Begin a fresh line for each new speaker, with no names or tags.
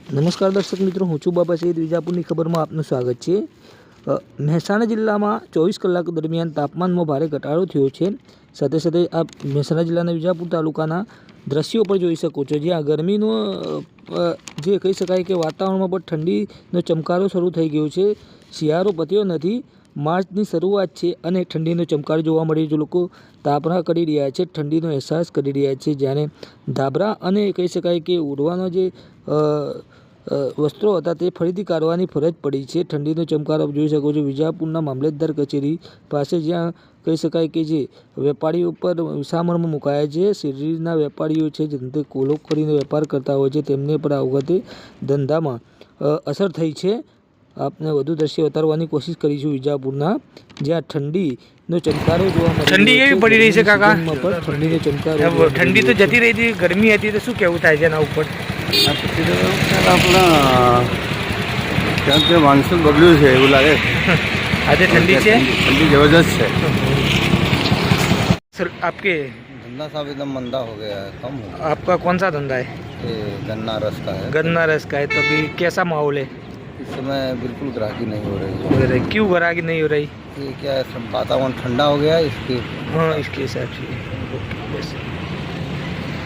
નમસ્કાર દર્શક મિત્રો, હું છું બાબા સૈયદ. વિજાપુરની ખબરમાં આપનું સ્વાગત છે. મહેસાણા જિલ્લામાં 24 કલાક દરમિયાન તાપમાનમાં ભારે ઘટાડો થયો છે. સાથે સાથે આ મહેસાણા જિલ્લાના વિજાપુર તાલુકાના દ્રશ્યો પર જોઈ શકો છો, જ્યાં ગરમીનો જે કહી શકાય કે વાતાવરણમાં પણ ઠંડીનો ચમકારો શરૂ થઈ ગયો છે. શિયાળો પત્યો નથી, માર્ચની શરૂઆત છે અને ઠંડીનો ચમકારો જોવા મળી રહ્યો છે. લોકો તાપણા કરી રહ્યા છે, ઠંડીનો અહેસાસ કરી રહ્યા છે. જ્યારે ધાબળા અને કહી શકાય કે ઓઢવાનો જે વસ્ત્રો હતા તે ફરીથી કાઢવાની ફરજ પડી છે. ઠંડીનો ચમકારો જોઈ શકો છો વિજાપુરના મામલતદાર કચેરી પાસે, જ્યાં કહી શકાય કે જે વેપારીઓ પર વિસામણમાં મુકાયા છે. શેરડીના વેપારીઓ છે, જે કોલો કરીને વેપાર કરતા હોય છે, તેમને પણ આ વખતે ધંધામાં અસર થઈ છે. આપને વધુ દ્રશ્ય ઉતારવાની કોશિશ કરીશું વિજાપુરના, જ્યાં ઠંડીનો ચમકારો જોવા મળે.
ઠંડી એવી પડી રહી છે કાકા,
ઠંડીનો ચમકારો.
ઠંડી તો જતી રહી હતી, ગરમી હતી, તો શું કહેવું થાય છે એના ઉપર?
આપણા ક્યાંક માનસૂન બગડ્યું છે એવું લાગે.
આજે ઠંડી છે,
ठंडी जबरदस्त है.
सर आपके
धंधा साहब एकदम मंदा हो गया है, कम हो गया.
आपका कौन सा धंधा है?
ये गन्ना रस का है.
गन्ना रस का है. तो अभी कैसा माहौल है
इस समय बिल्कुल ग्राहकी नहीं हो रही है.
क्यों ग्राहकी नहीं हो रही?
ये क्या है, सब वातावरण ठंडा हो गया है इसके.
हाँ, इसके हिसाब से